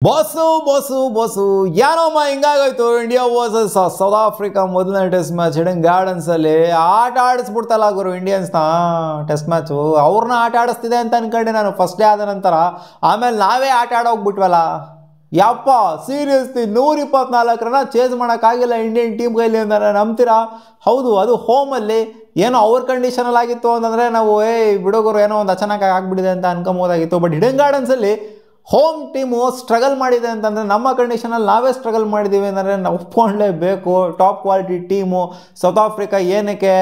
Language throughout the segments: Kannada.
ಬಸ್ಸು ಬಸ್ಸು ಬಸ್ಸು ಏನಮ್ಮ ಹಿಂಗಾಗೋಯ್ತು ಇಂಡಿಯಾ ವರ್ಸಸ್ ಸೌತ್ ಆಫ್ರಿಕಾ ಮೊದಲನೇ ಟೆಸ್ಟ್ ಮ್ಯಾಚ್ ಹಿಡನ್ ಗಾರ್ಡನ್ಸಲ್ಲಿ ಆಟ ಆಡಿಸ್ಬಿಡ್ತಲ್ಲ ಗುರು ಇಂಡಿಯನ್ಸ್ನ ಟೆಸ್ಟ್ ಮ್ಯಾಚು ಅವ್ರನ್ನ ಆಟ ಆಡಿಸ್ತಿದೆ ಅಂತ ಅನ್ಕೊಂಡೆ ನಾನು ಫಸ್ಟ್ ಡೇ ಆದ ನಂತರ. ಆಮೇಲೆ ನಾವೇ ಆಟ ಆಡೋಗ್ಬಿಟ್ವಲ್ಲ ಯಪ್ಪ ಸೀರಿಯಸ್ಲಿ 124 ರನ್ನ ಚೇಸ್ ಮಾಡೋಕ್ಕಾಗಿಲ್ಲ ಇಂಡಿಯನ್ ಟೀಮ್ ಕೈಲಿ ಅಂತ ನಂಬ್ತೀರಾ? ಹೌದು, ಅದು ಹೋಮಲ್ಲಿ ಏನೋ ಅವ್ರ ಕಂಡೀಷನಲ್ಲಿ ಆಗಿತ್ತು ಅಂತಂದರೆ ನಾವು ಬಿಡೋಗರು ಏನೋ ಒಂದು ಅಚಾನಕ್ ಆಗಿಬಿಟ್ಟಿದೆ ಅಂತ ಅನ್ಕೊಂಬೋದಾಗಿತ್ತು. ಬಟ್ ಹಿಡನ್ ಗಾರ್ಡನ್ಸಲ್ಲಿ ಹೋಮ್ ಟೀಮು ಸ್ಟ್ರಗಲ್ ಮಾಡಿದೆ ಅಂತಂದರೆ ನಮ್ಮ ಕಂಡೀಷನಲ್ಲಿ ನಾವೇ ಸ್ಟ್ರಗಲ್ ಮಾಡಿದ್ದೀವಿ ಅಂತಂದರೆ ನಾವು ಒಪ್ಕೊಳ್ಳೇಬೇಕು. Top quality team South Africa ಏನಕ್ಕೆ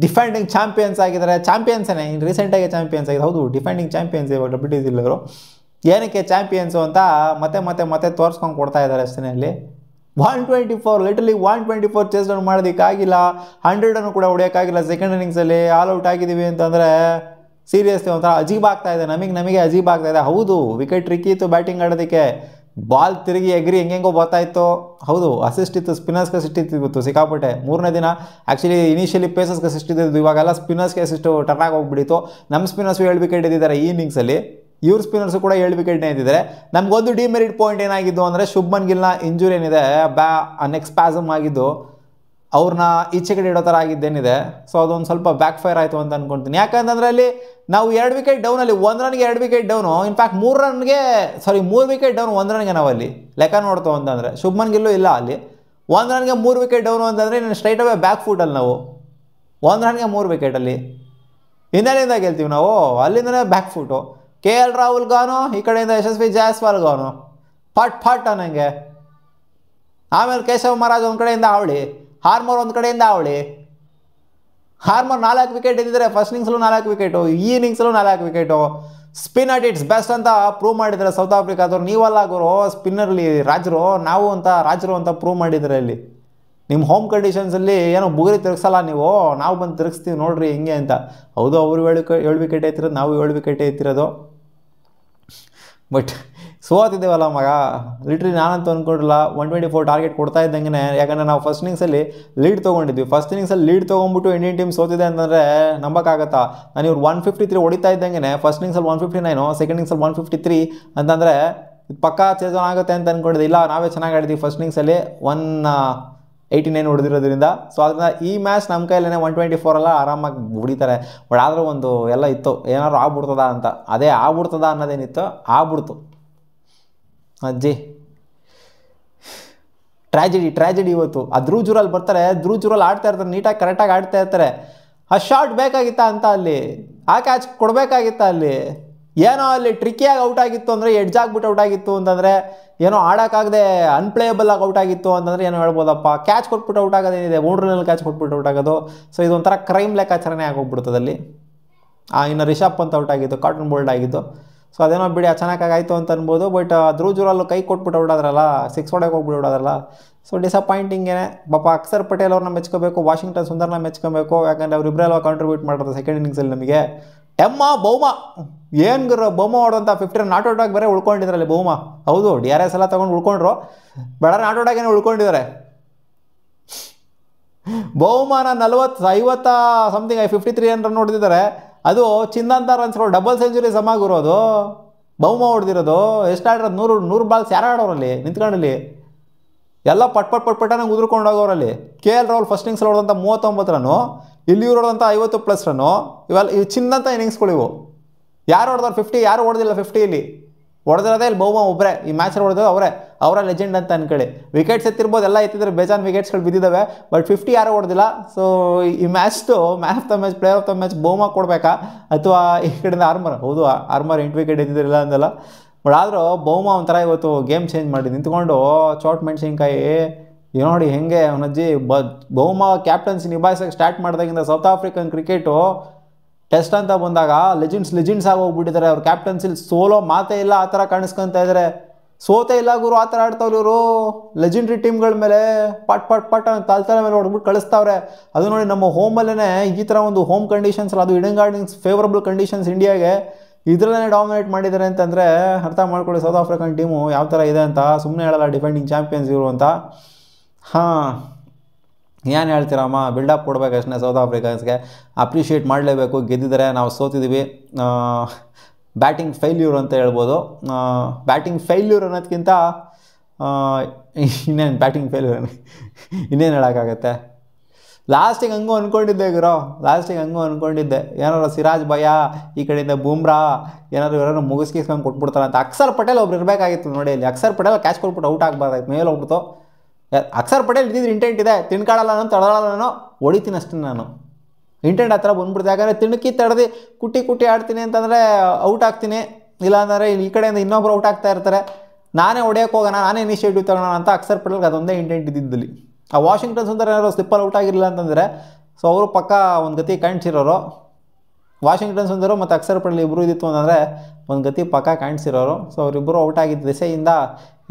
ಡಿಫೆಂಡಿಂಗ್ ಚಾಂಪಿಯನ್ಸ್ ಆಗಿದ್ದಾರೆ, ಚಾಂಪಿಯನ್ಸೇ ಇನ್ನು ರೀಸೆಂಟಾಗಿ ಚಾಂಪಿಯನ್ಸ್ ಆಗಿದೆ. ಹೌದು, ಡಿಫೆಂಡಿಂಗ್ ಚಾಂಪಿಯನ್ಸ್ ಇವಾಗ WBC ಇಲ್ಲವರು ಏನಕ್ಕೆ ಚಾಂಪಿಯನ್ಸು ಅಂತ ಮತ್ತೆ ತೋರಿಸ್ಕೊಂಡು ಕೊಡ್ತಾ ಇದ್ದಾರೆ ಅಷ್ಟೇ. ಅಲ್ಲಿ 124 ಲಿಟರ್ಲಿ 124 ಚೇಸ್ ಡೌನ್ ಮಾಡೋದಕ್ಕಾಗಿಲ್ಲ, 100 ಕೂಡ ಹೊಡೆಯೋಕ್ಕಾಗಿಲ್ಲ. ಸೆಕೆಂಡ್ ಇನ್ನಿಂಗ್ಸಲ್ಲಿ ಆಲ್ ಔಟ್ ಆಗಿದ್ದೀವಿ ಅಂತಂದರೆ ಸೀರಿಯಸ್ಲಿ ಒಂಥರ ಅಜೀಬ್ ಆಗ್ತಾ ಇದೆ, ನಮಗೆ ಅಜೀಬ್ ಆಗ್ತಾ ಇದೆ. ಹೌದು, ವಿಕೆಟ್ ಟ್ರಿಕ್ಕಿ ಇತ್ತು ಬ್ಯಾಟಿಂಗ್ ಆಡೋದಕ್ಕೆ, ಬಾಲ್ ತಿರುಗಿ ಎಗ್ರಿ ಹೆಂಗೆಂಗೋ ಬರ್ತಾಯಿತ್ತು. ಹೌದು, ಅಸಿಸ್ಟ್ ಇತ್ತು, ಸ್ಪಿನ್ನರ್ಸ್ಗೆ ಅಸಿಸ್ಟ್ ಇತ್ತು ಸಿಕ್ಕಾಪಟ್ಟೆ. ಮೂರನೇ ದಿನ ಆ್ಯಕ್ಚುಲಿ ಇನಿಷಿಯಲಿ ಪೇಸರ್ಸ್ಗೆ ಅಸಿಸ್ಟ್ ಇದ್ದಿದ್ದು, ಇವಾಗೆಲ್ಲ ಸ್ಪಿನ್ನರ್ಸ್ಗೆ ಅಸಿಸ್ಟು ಟರ್ನಾಗಿ ಹೋಗ್ಬಿಟ್ಟಿತ್ತು. ನಮ್ಮ ಸ್ಪಿನ್ನರ್ಸು 7 ವಿಕೆಟ್ ಇದ್ದಿದ್ದಾರೆ ಈ ಇನ್ನಿಂಗ್ಸಲ್ಲಿ, ಇವ್ರ ಸ್ಪಿನ್ನರ್ಸು ಕೂಡ 7 ವಿಕೆಟ್ನೇ ಇದ್ದಿದ್ದಾರೆ. ನಮಗೊಂದು ಡಿಮೆರಿಟ್ ಪಾಯಿಂಟ್ ಏನಾಗಿದ್ದು ಅಂದರೆ ಶುಭ್ಮನ್ ಗಿಲ್ನ ಇಂಜುರಿ ಏನಿದೆ, ನೆಕ್ ಸ್ಪ್ಯಾಸಮ್ ಆಗಿದ್ದು ಅವ್ರನ್ನ ಈಚೆ ಕಡೆ ಇಡೋ ಥರ ಆಗಿದ್ದೇನಿದೆ. ಸೊ ಅದೊಂದು ಸ್ವಲ್ಪ ಬ್ಯಾಕ್ ಫೈರ್ ಆಯಿತು ಅಂತ ಅನ್ಕೊಳ್ತೀನಿ. ಯಾಕಂತಂದರೆ ಅಲ್ಲಿ ನಾವು 2 ವಿಕೆಟ್ ಡೌನಲ್ಲಿ 1 ರನ್ಗೆ 2 wicket down, in fact 3 wicket down 1 ರನ್ಗೆ ನಾವಲ್ಲಿ ಲೆಕ್ಕ ನೋಡ್ತೋ ಅಂತಂದರೆ ಶುಭ್ಮನ್ ಗಿಲ್ಲು ಇಲ್ಲ ಅಲ್ಲಿ. 1 ರನ್ಗೆ 3 ವಿಕೆಟ್ ಡೌನು ಅಂತಂದರೆ ಇನ್ನು ಸ್ಟ್ರೈಟ್ ಅವೇ ಬ್ಯಾಕ್ ಫುಟಲ್ಲಿ ನಾವು 1 ರನ್ಗೆ 3 ವಿಕೆಟಲ್ಲಿ ಹಿನ್ನೆಲೆಯಿಂದ ಗೆಲ್ತೀವಿ ನಾವು, ಅಲ್ಲಿಂದನೇ ಬ್ಯಾಕ್ ಫುಟು. KL ರಾಹುಲ್ ಗಾನು, ಈ ಕಡೆಯಿಂದ ಯಶಸ್ವಿ ಜಾಯಸ್ವಾಲ್ ಗಾನು, ಫಟ್ ಅನ್ನಂಗೆ. ಆಮೇಲೆ ಕೇಶವ್ ಮಹಾರಾಜ್ ಒಂದು ಕಡೆಯಿಂದ ಅವಳಿ, ಹಾರ್ಮರ್ ಒಂದು ಕಡೆಯಿಂದ ಅವಳಿ. ಹಾರ್ಮರ್ 4 ವಿಕೆಟ್ ಇದ್ದಿದ್ದಾರೆ ಫಸ್ಟ್ ಇನ್ನಿಂಗ್ಸಲ್ಲೂ 4 ವಿಕೆಟು, ಈ ಇನ್ನಿಂಗ್ಸಲ್ಲೂ 4 wicket. Spin at it's best ಅಂತ ಪ್ರೂವ್ ಮಾಡಿದ್ದಾರೆ ಸೌತ್ ಆಫ್ರಿಕಾದವ್ರು. ನೀವಲ್ಲ ಗುರು ಸ್ಪಿನ್ನರ್ಲಿ ರಾಜರು, ನಾವು ಅಂತ ರಾಜರು ಅಂತ ಪ್ರೂವ್ ಮಾಡಿದ್ದಾರೆ ಇಲ್ಲಿ. ನಿಮ್ಮ ಹೋಮ್ ಕಂಡೀಷನ್ಸಲ್ಲಿ ಏನೋ ಬುಗುರಿ ತಿರುಗಿಸಲ್ಲ ನೀವು, ನಾವು ಬಂದು ತಿರುಗಿಸ್ತೀವಿ ನೋಡ್ರಿ ಹಿಂಗೆ ಅಂತ. ಹೌದು, ಅವರು 7 ವಿಕೆಟ್ ಎತ್ತಿರೋದು, ನಾವು 7 ವಿಕೆಟ್ ಎತ್ತಿರೋದು. ಬಟ್ ಸೋತಿದ್ದೇವಲ್ಲ ಮಗ, ಲಿಟ್ರಲಿ ನಾನಂತೂ ಅಂದ್ಕೊಂಡಿಲ್ಲ. 124 ಟಾರ್ಗೆಟ್ ಕೊಡ್ತಾ ಇದ್ದಂಗೆ, ಯಾಕಂದರೆ ನಾವು ಫಸ್ಟ್ ಇನ್ನಿಂಗ್ಸಲ್ಲಿ ಲೀಡ್ ತೊಗೊಂಡಿದ್ವಿ. ಫಸ್ಟ್ ಇನ್ನಿಂಗ್ಸಲ್ಲಿ ಲೀಡ್ ತೊಗೊಂಡ್ಬಿಟ್ಟು ಇಂಡಿಯನ್ ಟೀಮ್ ಸೋತಿದೆ ಅಂತಂದರೆ ನಂಬಕ್ಕಾಗತ್ತಾ? ನಾನು ಇವ್ರು 153 ಹೊಡಿತಾ ಇದ್ದಂಗೆ ಫಸ್ಟ್ ಇನ್ನಿಂಗ್ಸಲ್ಲಿ 159, ಸೆಕೆಂಡ್ ಇನ್ನಿಂಗ್ಸಲ್ಲಿ 153 ಅಂತಂದರೆ ಪಕ್ಕಾ ಚೇಸ್ ಆನ್ ಆಗುತ್ತೆ ಅಂತ ಅಂದ್ಕೊಂಡಿದ್ದೆ. ಇಲ್ಲ, ನಾವೇ ಚೆನ್ನಾಗಿ ಆಡಿದ್ವಿ ಫಸ್ಟ್ ಇನ್ನಿಂಗ್ಸಲ್ಲಿ 189 ಹೊಡೆದಿರೋದ್ರಿಂದ. ಸೊ ಅದರಿಂದ ಈ ಮ್ಯಾಚ್ ನಮ್ಮ ಕೈಲೇ 124 ಎಲ್ಲ ಆರಾಮಾಗಿ ಹೊಡಿತಾರೆ. ಬಟ್ ಆದರೂ ಒಂದು ಎಲ್ಲ ಇತ್ತು, ಏನಾದ್ರು ಆಗ್ಬಿಡ್ತದ ಅಂತ. ಅದೇ ಆಗ್ಬಿಡ್ತದ ಅನ್ನೋದೇನಿತ್ತು, ಆಗ್ಬಿಡ್ತು ಅಜ್ಜಿ. ಟ್ರ್ಯಾಜಿಡಿ ಇವತ್ತು. ಆ ಧ್ರುವ್ ಬರ್ತಾರೆ, ಧ್ರುವ್ ಆಡ್ತಾ ಇರ್ತಾರೆ, ನೀಟಾಗಿ ಕರೆಕ್ಟಾಗಿ ಆಡ್ತಾ ಇರ್ತಾರೆ. ಆ ಶಾಟ್ ಬೇಕಾಗಿತ್ತಾ ಅಂತ ಅಲ್ಲಿ, ಆ ಕ್ಯಾಚ್ ಕೊಡಬೇಕಾಗಿತ್ತಾ ಅಲ್ಲಿ? ಏನೋ ಅಲ್ಲಿ ಟ್ರಿಕ್ಕಿಯಾಗಿ ಔಟ್ ಆಗಿತ್ತು ಅಂದರೆ, ಎಡ್ಜ್ ಆಗ್ಬಿಟ್ಟು ಔಟ್ ಆಗಿತ್ತು ಅಂತಂದರೆ, ಏನೋ ಆಡೋಕ್ಕಾಗದೆ ಅನ್ಪ್ಲೇಯಬಲ್ ಆಗಿ ಔಟ್ ಆಗಿತ್ತು ಅಂತಂದರೆ ಏನೋ ಹೇಳ್ಬೋದಪ್ಪ. ಕ್ಯಾಚ್ ಕೊಟ್ಬಿಟ್ಟು ಔಟ್ ಆಗೋದೇನಿದೆ, 3 ರನ್ನಲ್ಲಿ ಕ್ಯಾಚ್ ಕೊಟ್ಬಿಟ್ಟು ಔಟ್ ಆಗೋದು. ಸೊ ಇದೊಂಥರ ಕ್ರೈಮ್ ಲೆಕ್ಕಾಚಾರನೇ ಆಗೋಗ್ಬಿಡ್ತದಲ್ಲಿ. ಇನ್ನು ರಿಷಬ್ ಪಂತ್ ಔಟ್ ಆಗಿದ್ದು, ಕಾಟನ್ ಬೋಲ್ಡ್ ಆಗಿದ್ದು. ಸೊ ಅದೇನೋ ಬಿಡಿ ಅಚಾನಕ್ಕಾಗಾಯಿತು ಅಂತ ಅನ್ಬೋದು. ಬಟ್ ಧ್ರುವ್ ಕೈ ಕೊಟ್ಬಿಟ್ಟು ಔಟಾದ್ರಲ್ಲ, 6 ಹೊಡೆಗೆ ಹೋಗ್ಬಿಟ್ಟು ಔಟಾದ್ರಲ್ಲ. ಸೊ ಡಿಸಪಾಯಿಂಟಿಂಗೇನೆ ಪಾಪ. ಅಕ್ಷರ್ ಪಟೇಲ್ ಅವ್ರನ್ನ ಮೆಚ್ಕೋಬೇಕು, ವಾಷಿಂಗ್ಟನ್ ಸುಂದರ್ನ ಮೆಚ್ಕೋಬೇಕು. ಯಾಕಂದರೆ ಅವರಿಬ್ಬರೆಲ್ಲ ಕಾಂಟ್ರಿಬ್ಯೂಟ್ ಮಾಡೋದು ಸೆಕೆಂಡ್ ಇನ್ನಿಂಗ್ಸಲ್ಲಿ ನಮಗೆ. ಬೌಮಾ ಏನು ಗುರು, ಬೌಮಾ ಹೊಡೆದಂಥ 50 ರನ್ ನಾಟ್ ಔಟಾಗಿ ಬೇರೆ ಉಳ್ಕೊಂಡಿದ್ರಲ್ಲಿ ಬೌಮಾ. ಹೌದು, DRS ಎಲ್ಲ ತೊಗೊಂಡು ಉಳ್ಕೊಂಡ್ರು, ಬೇಡ ನಾಟ್ ಔಟಾಗೇನೆ ಉಳ್ಕೊಂಡಿದ್ದಾರೆ. ಬೌಮಾನ 50 ಸಮಥಿಂಗ್ 53 ರನ್ ಹೊಡೆದಿದ್ದಾರೆ. ಅದು ಚಿನ್ನಂತ ರನ್ಸ್ಗಳು, ಡಬಲ್ ಸೆಂಚುರಿ ಸಮ ಗುರೋದು. ಬೌಮಾ ಹೊಡೆದಿರೋದು ಎಷ್ಟು ಆಡಿರೋದು, 100 ಬಾಲ್ಸ್ ಯಾರು ಆಡೋರಲ್ಲಿ ನಿಂತ್ಕೊಂಡಲ್ಲಿ ಎಲ್ಲ ಪಟ್ ನಂಗೆ ಉದುರ್ಕೊಂಡು ಹೋಗೋರಲ್ಲಿ. KL ರಾಹುಲ್ ಫಸ್ಟ್ ಇನ್ನಿಂಗ್ಸಲ್ಲಿ ಹೊಡೆದಂಥ 39 ರನ್ನು, ಇಲ್ಲಿ ಇವ್ರು ಹೊಡೆದಂಥ 50+ ರನ್ನು. ಇವು ಚಿನ್ನಂಥ ಇನ್ನಿಂಗ್ಸ್ಗಳು ಇವು. ಯಾರು ಹೊಡೆದವ್ರು 50? ಯಾರು ಹೊಡೆದಿಲ್ಲ 50 ಇಲ್ಲಿ. ಹೊಡೆದಿರೋದೇ ಇಲ್ಲಿ ಬೌಮಾ ಒಬ್ಬರೇ. ಈ ಮ್ಯಾಚಲ್ಲಿ ಹೊಡೆದೋದು ಅವರ ಲೆಜೆಂಡ್ ಅಂತ ಅನ್ಕೊಳ್ಳಿ. ವಿಕೆಟ್ಸ್ ಎತ್ತಿರ್ಬೋದು, ಎಲ್ಲ ಎತ್ತಿದ್ರೆ ಬೇಜಾನ್ ವಿಕೆಟ್ಸ್ಗಳು ಬಿದ್ದಿದ್ದಾವೆ. ಬಟ್ 50 ಯಾರು ಹೊಡೆದಿಲ್ಲ. ಸೊ ಈ ಮ್ಯಾಚ್ದು man of the match, player of the match Bavuma ಕೊಡಬೇಕಾ ಅಥವಾ ಈ ಕಡೆಯಿಂದ ಆರ್ಮರ್? ಹೌದು, ಆರ್ಮರ್ 8 ವಿಕೆಟ್ ಎತ್ತಿದ್ದಿಲ್ಲ ಅಂದಲ್ಲ. ಬಟ್ ಆದರೂ ಬೌಮಾ ಒಂಥರ ಇವತ್ತು ಗೇಮ್ ಚೇಂಜ್ ಮಾಡಿ ನಿಂತ್ಕೊಂಡು ಚೋಟ್ ಮೆಣಸಿನ್ಕಾಯಿ ನೋಡಿ ಹೆಂಗೆ ಅವನಜ್ಜಿ. ಬೌಮಾ ಕ್ಯಾಪ್ಟನ್ಸಿ ನಿಭಾಯಿಸೋಕ್ಕೆ ಸ್ಟಾರ್ಟ್ ಮಾಡಿದಾಗಿಂದ ಸೌತ್ ಆಫ್ರಿಕನ್ ಕ್ರಿಕೆಟು ಟೆಸ್ಟ್ ಅಂತ ಬಂದಾಗ ಲೆಜೆಂಡ್ಸ್ ಆಗೋಗ್ಬಿಟ್ಟಿದ್ದಾರೆ. ಅವ್ರ ಕ್ಯಾಪ್ಟನ್ಸಿಲಿ ಸೋಲೋ ಮಾತೇ ಇಲ್ಲ, ಆ ಥರ ಕಾಣಿಸ್ಕೊತಾ ಇದ್ದಾರೆ. ಸೋತೇ ಇಲ್ಲ ಗುರು, ಆ ಥರ ಆಡ್ತಾವ್ರು ಇವರು. ಲೆಜೆಂಡ್ರಿ ಟೀಮ್ಗಳ ಮೇಲೆ ಪಟ್ ತಲೆ ಮೇಲೆ ಹೊಡ್ಬಿಟ್ಟು ಕಳಿಸ್ತಾವ್ರೆ. ಅದು ನೋಡಿ ನಮ್ಮ ಹೋಮಲ್ಲೇ ಈ ಥರ ಒಂದು ಹೋಮ್ ಕಂಡೀಷನ್ಸ್ ಅಲ್ಲ, ಅದು ಹಿಡನ್ ಗಾರ್ಡನ್ಸ್ ಫೇವರಬಲ್ ಕಂಡೀಷನ್ಸ್ ಇಂಡಿಯಾಗೆ, ಇದರಲ್ಲೇ ಡಾಮಿನೇಟ್ ಮಾಡಿದ್ದಾರೆ ಅಂತಂದರೆ ಅರ್ಥ ಮಾಡ್ಕೊಳ್ಳಿ ಸೌತ್ ಆಫ್ರಿಕನ್ ಟೀಮು ಯಾವ ಥರ ಇದೆ ಅಂತ. ಸುಮ್ಮನೆ ಹೇಳಲ್ಲ ಡಿಫೆಂಡಿಂಗ್ ಚಾಂಪಿಯನ್ಸ್ ಇವರು ಅಂತ. ಏನು ಹೇಳ್ತೀರಮ್ಮ, ಬಿಲ್ಡಪ್ ಕೊಡಬೇಕಷ್ಟೇ ಸೌತ್ ಆಫ್ರಿಕನ್ಸ್ಗೆ. ಅಪ್ರಿಷಿಯೇಟ್ ಮಾಡಲೇಬೇಕು, ಗೆದ್ದಿದ್ದಾರೆ. ನಾವು ಸೋತಿದ್ದೀವಿ. ಬ್ಯಾಟಿಂಗ್ ಫೇಲ್ಯೂರ್ ಅಂತ ಹೇಳ್ಬೋದು. ಬ್ಯಾಟಿಂಗ್ ಫೇಲ್ಯೂರ್ ಅನ್ನೋದಕ್ಕಿಂತ ಇನ್ನೇನು ಬ್ಯಾಟಿಂಗ್ ಫೇಲ್ಯೂರ್ ಇನ್ನೇನು ಹೇಳೋಕ್ಕಾಗತ್ತೆ. ಲಾಸ್ಟಿಗೆ ಹಂಗೂ ಅಂದ್ಕೊಂಡಿದ್ದೆ ಗುರು, ಲಾಸ್ಟಿಗೆ ಹಂಗೂ ಅಂದ್ಕೊಂಡಿದ್ದೆ ಏನಾರು ಸಿರಾಜ್ ಭಯ ಈ ಕಡೆಯಿಂದ ಬೂಮ್ರಾ ಏನಾದ್ರು ಮುಗಿಸ್ಕೊಂಡು ಕೊಟ್ಬಿಡ್ತಾರೆ ಅಂತ. ಅಕ್ಷರ್ ಪಟೇಲ್ ಒಬ್ರು ಇರಬೇಕಾಗಿತ್ತು ನೋಡಿ, ಇಲ್ಲಿ ಅಕ್ಷರ್ ಪಟೇಲ್ ಕ್ಯಾಚ್ ಕೊಟ್ಬಿಟ್ಟು ಔಟ್ ಆಗಬಾರ್ದಾಯ್ತು, ಮೇಲೆ ಹೋಗ್ಬಿಡ್ತು. ಅಕ್ಷರ್ ಪಟೇಲ್ ಇದ್ದಿದ್ದು ಇಂಟೆಂಟ್ ಇದೆ, ತಿನ್ಕಾಡಲ್ಲ ನಾನು ತಡೋಲ್ಲ, ನಾನು ಹೊಡಿತೀನಿ ಅಷ್ಟೇ, ನಾನು ಇಂಟೆಂಟ್ ಆ ಥರ ಬಂದ್ಬಿಡ್ತು. ಯಾಕಂದರೆ ತಿಣಕಿ ತಡೆದು ಕುಟ್ಟಿ ಆಡ್ತೀನಿ ಅಂತಂದರೆ ಔಟ್ ಆಗ್ತೀನಿ, ಇಲ್ಲಾಂದರೆ ಈ ಕಡೆಯಿಂದ ಇನ್ನೊಬ್ರು ಔಟ್ ಆಗ್ತಾ ಇರ್ತಾರೆ, ನಾನೇ ಹೊಡೆಯೋಕೆ ಹೋಗೋಣ, ನಾನೇ ಇನಿಷಿಯೇಟಿವ್ ತಗೋಣ ಅಂತ ಅಕ್ಷರ್ ಪಟೇಲ್ಗೆ ಅದೊಂದೇ ಇಂಟೆಂಟ್ ಇದ್ದಿದ್ದಲ್ಲಿ. ಆ ವಾಷಿಂಗ್ಟನ್ ಸುಂದರ್ ಏನಾದ್ರು ಸ್ಲಿಪ್ಪಲ್ಲಿ ಔಟ್ ಆಗಿರಲಿಲ್ಲ ಅಂತಂದರೆ ಸೊ ಅವರು ಪಕ್ಕ ಒಂದು ಗತಿ ಕಾಣಿಸಿರೋರು. ವಾಷಿಂಗ್ಟನ್ ಸುಂದರು ಮತ್ತು ಅಕ್ಷರ್ ಪಟೇಲ್ ಇಬ್ಬರು ಇದ್ದಿತ್ತು ಅಂತಂದರೆ ಒಂದು ಗತಿ ಪಕ್ಕ ಕಾಣಿಸಿರೋರು. ಸೊ ಅವರಿಬ್ಬರು ಔಟ್ ಆಗಿದ್ದ ದಿಸೆಯಿಂದ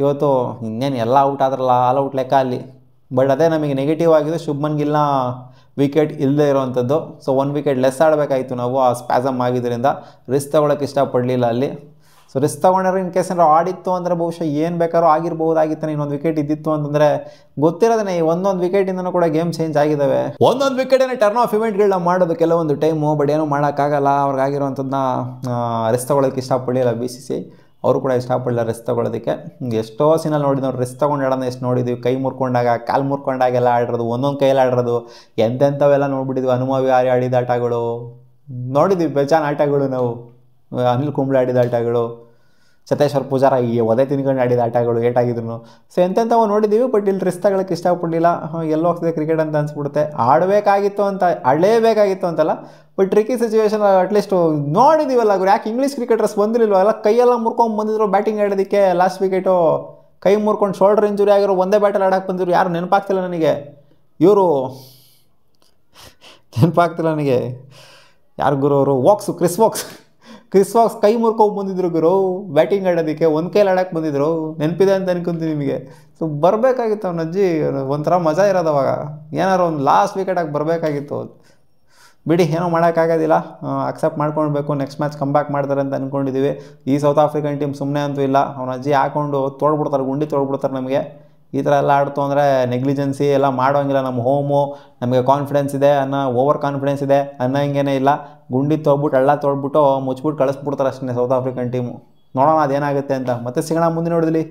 ಇವತ್ತು ಇನ್ನೇನು ಎಲ್ಲ ಔಟ್ ಆದ್ರಲ್ಲ, ಆಲ್ ಔಟ್ ಲೆಕ್ಕ ಅಲ್ಲಿ. ಬಟ್ ಅದೇ ನಮಗೆ ನೆಗೆಟಿವ್ ಆಗಿದೆ, ಶುಭ್ಮನ್ ಗಿಲ್ನ ವಿಕೆಟ್ ಇಲ್ಲದೆ ಇರೋವಂಥದ್ದು. ಸೊ 1 ವಿಕೆಟ್ ಲೆಸ್ ಆಡಬೇಕಾಯಿತು ನಾವು, ಆ ಸ್ಪ್ಯಾಸಮ್ ಆಗಿದ್ದರಿಂದ ರಿಸ್ಕ್ ತೊಗೊಳಕ್ಕೆ ಇಷ್ಟಪಡಲಿಲ್ಲ ಅಲ್ಲಿ. ಸೊ ರಿಸ್ಕ್ ತೊಗೊಂಡ್ರೆ ಇನ್ ಕೇಸ್ ಏನಾರು ಆಡಿತ್ತು ಅಂದರೆ ಬಹುಶಃ ಏನು ಬೇಕಾದ್ರೂ ಆಗಿರ್ಬೋದಾಗಿತ್ತು. ಇನ್ನೊಂದು ವಿಕೆಟ್ ಇದ್ದಿತ್ತು ಅಂತಂದರೆ ಗೊತ್ತಿರೋದೇ ಈ ಒಂದೊಂದು ವಿಕೆಟಿಂದನೂ ಕೂಡ ಗೇಮ್ ಚೇಂಜ್ ಆಗಿದ್ದಾವೆ. ಒಂದೊಂದು ವಿಕೆಟೇನೆ ಟರ್ನ್ ಆಫ್ ಇವೆಂಟ್ಗಳನ್ನ ಮಾಡೋದು ಕೆಲವೊಂದು ಟೈಮು, ಬಟ್ ಏನೂ ಮಾಡೋಕ್ಕಾಗಲ್ಲ. ಅವ್ರಿಗಾಗಿರೋವಂಥದ್ದನ್ನ ರಿಸ್ಕ್ ತೊಗೊಳೋಕ್ಕೆ ಇಷ್ಟಪಡಲಿಲ್ಲ BCCI, ಅವರು ಕೂಡ ಇಷ್ಟಪಡಲಿಲ್ಲ ರಿಸ್ಕ್ ತೊಗೊಳೋದಕ್ಕೆ. ಎಷ್ಟೋ ಸೀನಲ್ಲಿ ನೋಡಿದ್ವಿ ನಾವು, ರಿಸ್ಕ್ ತೊಗೊಂಡು ಹೇಳೋಣ ಎಷ್ಟು ನೋಡಿದ್ವಿ, ಕೈ ಮುರ್ಕೊಂಡಾಗ ಕಾಲು ಮುರ್ಕೊಂಡಾಗೆಲ್ಲ ಆಡಿರೋದು, ಒಂದೊಂದು ಕೈಯಲ್ಲಿ ಆಡಿರೋದು, ಎಂತೆಂಥವೆಲ್ಲ ನೋಡ್ಬಿಟ್ಟಿದ್ವಿ. ಹನುಮವಿಹಾರಿ ಆಡಿದ ಆಟಗಳು ನೋಡಿದ್ವಿ, ಬೇಜಾನ್ ಆಟಗಳು ನಾವು, ಅನಿಲ್ ಕುಂಬ್ಳೆ ಆಡಿದ ಆಟಗಳು, ಚತೇಶ್ವರ್ ಪೂಜಾರ ಈ ಒದೆ ತಿನ್ಕೊಂಡು ಆಡಿದ ಆಟಗಳು ಏಟಾಗಿದ್ರು. ಸೊ ಎಂತೆಂಥವು ನೋಡಿದ್ದೀವಿ, ಬಟ್ ಇಲ್ಲಿ ರಿಸ್ಕ್ ತಗೊಳಕ್ಕೆ ಇಷ್ಟಪಡಲಿಲ್ಲ. ಎಲ್ಲೋ ಹೋಗ್ತದೆ ಕ್ರಿಕೆಟ್ ಅಂತ ಅನ್ಸ್ಬಿಡುತ್ತೆ. ಆಡಲೇಬೇಕಾಗಿತ್ತು ಅಂತಲ್ಲ, ಬಟ್ ಟ್ರಿಕಿ ಸಿಚುವೇಶನ್ ಅಟ್ಲೀಸ್ಟ್ ನೋಡಿದ್ದೀವಲ್ಲ ಗುರು. ಯಾಕೆ ಇಂಗ್ಲೀಷ್ ಕ್ರಿಕೆಟರ್ಸ್ ಬಂದಿರಲಿಲ್ವ, ಎಲ್ಲ ಕೈಯೆಲ್ಲ ಮುರ್ಕೊಂಡು ಬಂದಿದ್ರು ಬ್ಯಾಟಿಂಗ್ ಆಡೋದಕ್ಕೆ. ಲಾಸ್ಟ್ ವಿಕೆಟು ಕೈ ಮುರ್ಕೊಂಡು ಶೋಲ್ಡರ್ ಇಂಜುರಿ ಆಗಿರೋ ಒಂದೇ ಬ್ಯಾಟಲ್ಲಿ ಆಡೋಕ್ಕೆ ಬಂದಿದ್ರು. ಯಾರು ನೆನಪಾಗ್ತಿಲ್ಲ ನನಗೆ, ಇವರು ನೆನಪಾಗ್ತಿಲ್ಲ ನನಗೆ, ಯಾರು ಗುರು ಅವರು, ಕ್ರಿಸ್ ವಾಕ್ಸ್ ಕೈ ಮುರ್ಕೊಂಡು ಬಂದಿದ್ರು ಗುರು ಬ್ಯಾಟಿಂಗ್ ಆಡೋದಕ್ಕೆ, ಒಂದು ಕೈಲಿ ಆಡೋಕ್ಕೆ ಬಂದಿದ್ರು. ನೆನಪಿದೆ ಅಂತ ಅನ್ಕೊಂತೀನಿ ನಿಮಗೆ. ಸೊ ಬರಬೇಕಾಗಿತ್ತು ಅವ್ನ ಅಜ್ಜಿ, ಒಂಥರ ಮಜಾ ಇರೋದು ಅವಾಗ. ಏನಾರು ಒಂದು ಲಾಸ್ಟ್ ವಿಕೆಟಾಗಿ ಬರಬೇಕಾಗಿತ್ತು. ಬಿಡಿ, ಏನೋ ಮಾಡೋಕ್ಕಾಗೋದಿಲ್ಲ, ಅಕ್ಸೆಪ್ಟ್ ಮಾಡ್ಕೊಳ್ಬೇಕು. ನೆಕ್ಸ್ಟ್ ಮ್ಯಾಚ್ ಕಮ್ಬ್ಯಾಕ್ ಮಾಡ್ತಾರೆ ಅಂತ ಅಂದ್ಕೊಂಡಿದ್ದೀವಿ. ಈ ಸೌತ್ ಆಫ್ರಿಕನ್ ಟೀಮ್ ಸುಮ್ಮನೆ ಅಂತೂ ಇಲ್ಲ, ಅವನ ಅಜ್ಜಿ ಹಾಕೊಂಡು ತೋಡ್ಬಿಡ್ತಾರೆ, ಗುಂಡಿ ತೋಡ್ಬಿಡ್ತಾರೆ ನಮಗೆ. ಈ ಥರ ಎಲ್ಲ ಆಡ್ತು ಅಂದರೆ ನೆಗ್ಲಿಜೆನ್ಸಿ ಎಲ್ಲ ಮಾಡೋಂಗಿಲ್ಲ. ನಮ್ಮ ಹೋಮು, ನಮಗೆ ಕಾನ್ಫಿಡೆನ್ಸ್ ಇದೆ ಓವರ್ ಕಾನ್ಫಿಡೆನ್ಸ್ ಇದೆ ಅನ್ನೋಂಗೇನೇ ಇಲ್ಲ. ಗುಂಡಿ ತೊಳ್ಬಿಟ್ಟು ಮುಚ್ಬಿಟ್ಟು ಕಳಿಸ್ಬಿಡ್ತಾರೆ ಅಷ್ಟೇ ಸೌತ್ ಆಫ್ರಿಕನ್ ಟೀಮು. ನೋಡೋಣ ಅದೇನಾಗುತ್ತೆ ಅಂತ. ಮತ್ತೆ ಸಿಗೋಣ ಮುಂದಿನ ನೋಡಿದ್ಲಿ.